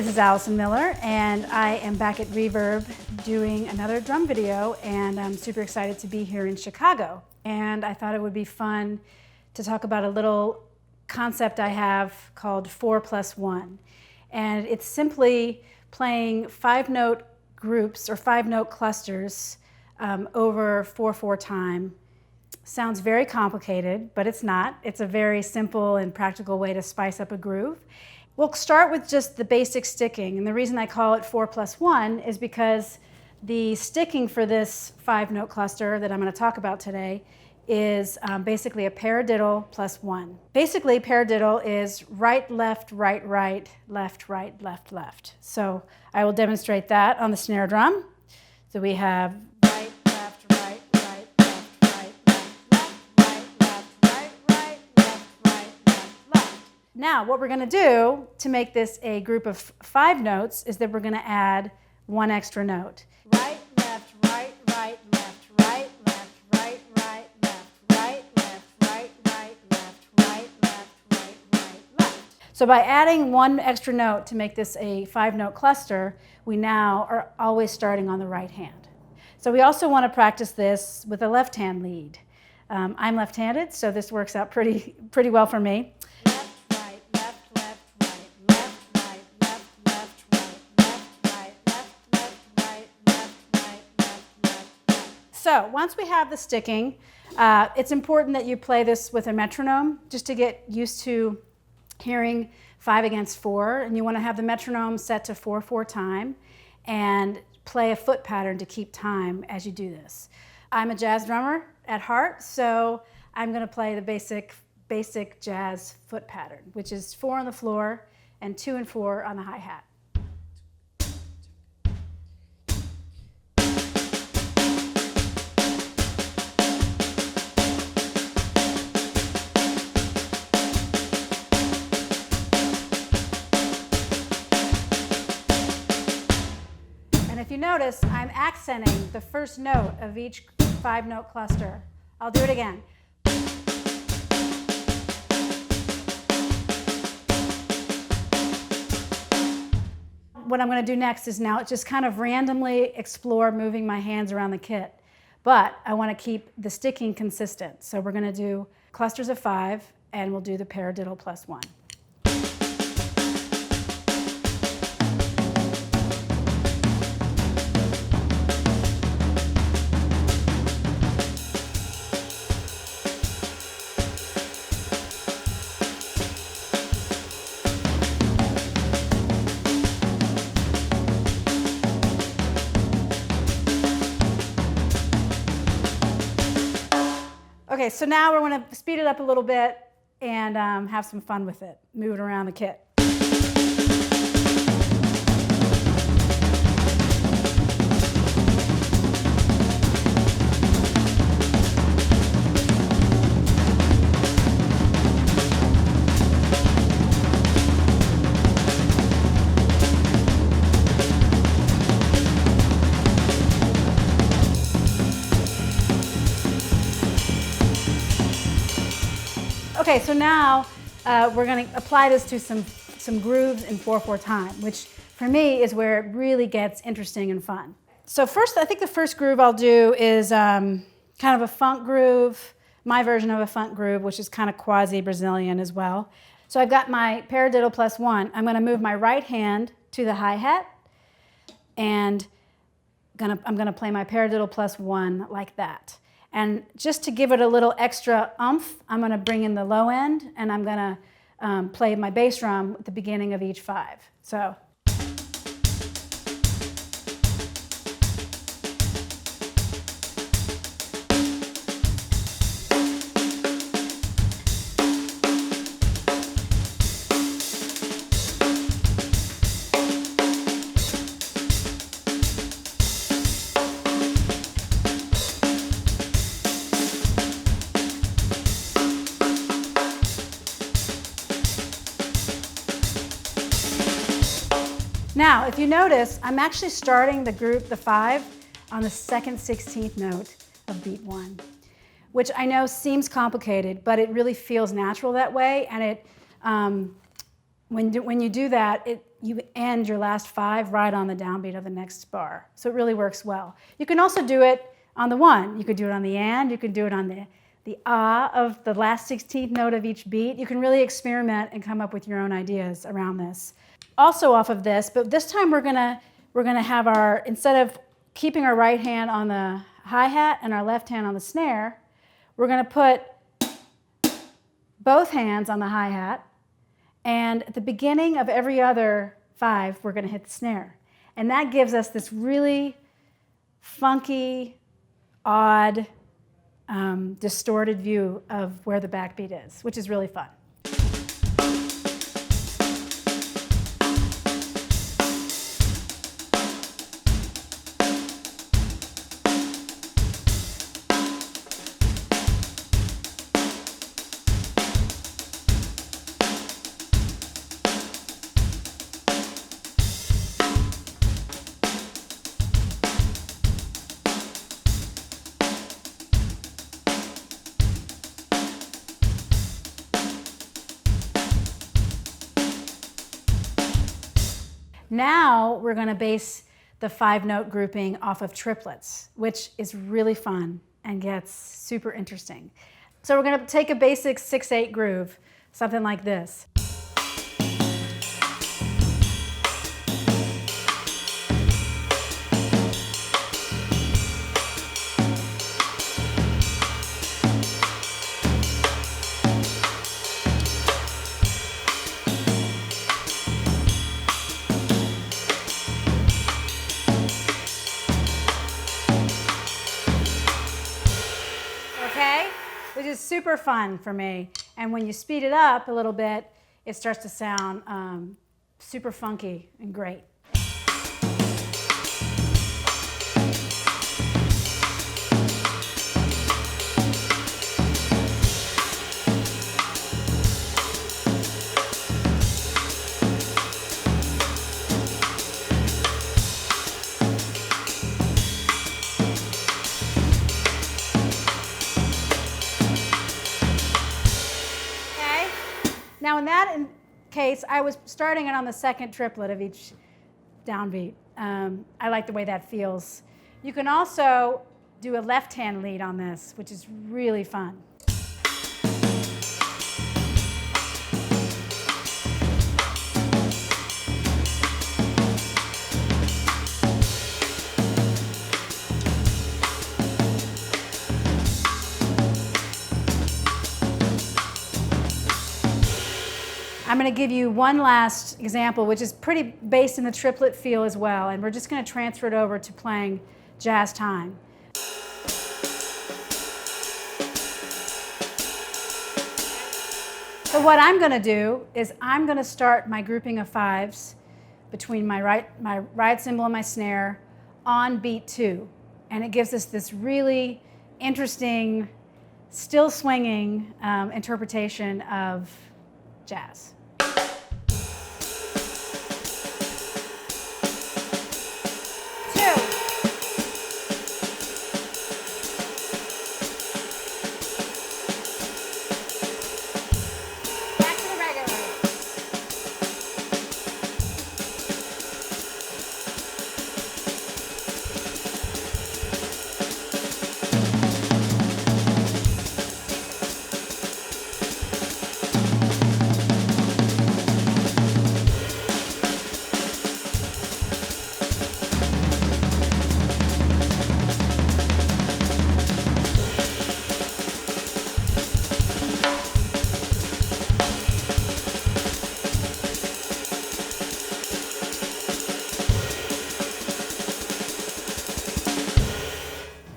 this is Allison Miller, and I am back at Reverb doing another drum video, and I'm super excited to be here in Chicago. And I thought it would be fun to talk about a little concept I have called 4+1. And it's simply playing 5-note groups or 5-note clusters over 4/4 time. Sounds very complicated, but it's not. It's a very simple and practical way to spice up a groove. We'll start with just the basic sticking, and the reason I call it 4+1 is because the sticking for this 5-note cluster that I'm going to talk about today is basically a paradiddle plus 1. Basically, paradiddle is right, left, right, right, left, right, left, left. So I will demonstrate that on the snare drum. So we have right, left, right, right, left, right, left, left, right, left, right, right, left, right, left, left. Now, what we're going to do to make this a group of 5 notes is that we're going to add one extra note. Right, left, right, right, left, right, left, right, right, left, right, left, right, right, left, right, left, right, right, left. So by adding one extra note to make this a 5-note cluster, we now are always starting on the right hand. So we also want to practice this with a left hand lead. I'm left-handed, so this works out pretty well for me. So once we have the sticking, it's important that you play this with a metronome just to get used to hearing 5 against 4. And you want to have the metronome set to 4/4 time and play a foot pattern to keep time as you do this. I'm a jazz drummer at heart, so I'm going to play the basic jazz foot pattern, which is 4 on the floor and 2 and 4 on the hi-hat. If you notice, I'm accenting the first note of each 5-note cluster. I'll do it again. What I'm going to do next is now just kind of randomly explore moving my hands around the kit. But I want to keep the sticking consistent. So we're going to do clusters of 5, and we'll do the paradiddle plus 1. Okay, so now we're going to speed it up a little bit and have some fun with it, move it around the kit. Okay, so now we're going to apply this to some grooves in 4/4 time, which for me is where it really gets interesting and fun. So first, I think the first groove I'll do is kind of a funk groove, my version of a funk groove, which is kind of quasi-Brazilian as well. So I've got my paradiddle plus 1. I'm going to move my right hand to the hi-hat, and I'm going to play my paradiddle plus 1 like that. And just to give it a little extra oomph, I'm going to bring in the low end, and I'm going to play my bass drum at the beginning of each 5. So. Now, if you notice, I'm actually starting the group, the 5, on the 2nd 16th note of beat 1, which I know seems complicated, but it really feels natural that way, and when you do that, you end your last 5 right on the downbeat of the next bar. So it really works well. You can also do it on the 1. You could do it on the and. You could do it on the ah of the last 16th note of each beat. You can really experiment and come up with your own ideas around this. Also off of this, but this time we're gonna have our, instead of keeping our right hand on the hi-hat and our left hand on the snare, we're gonna put both hands on the hi-hat, and at the beginning of every other 5, we're gonna hit the snare. And that gives us this really funky, odd, distorted view of where the backbeat is, which is really fun. Now we're going to base the 5-note grouping off of triplets, which is really fun and gets super interesting. So we're going to take a basic 6/8 groove, something like this. Which is super fun for me. And when you speed it up a little bit, it starts to sound super funky and great. Now in that case, I was starting it on the 2nd triplet of each downbeat. I like the way that feels. You can also do a left-hand lead on this, which is really fun. I'm going to give you one last example, which is pretty based in the triplet feel as well, and we're just going to transfer it over to playing jazz time. So what I'm going to do is I'm going to start my grouping of 5s between my right cymbal and my snare on beat 2, and it gives us this really interesting, still swinging interpretation of jazz.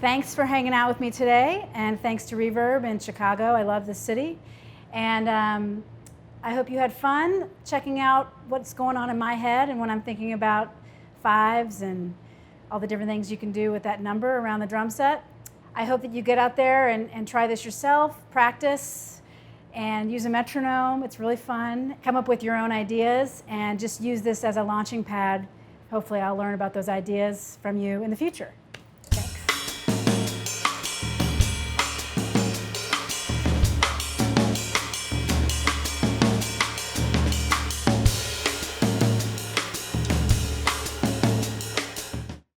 Thanks for hanging out with me today, and thanks to Reverb in Chicago. I love this city. And I hope you had fun checking out what's going on in my head and when I'm thinking about 5s and all the different things you can do with that number around the drum set. I hope that you get out there and try this yourself, practice, and use a metronome. It's really fun. Come up with your own ideas and just use this as a launching pad. Hopefully I'll learn about those ideas from you in the future.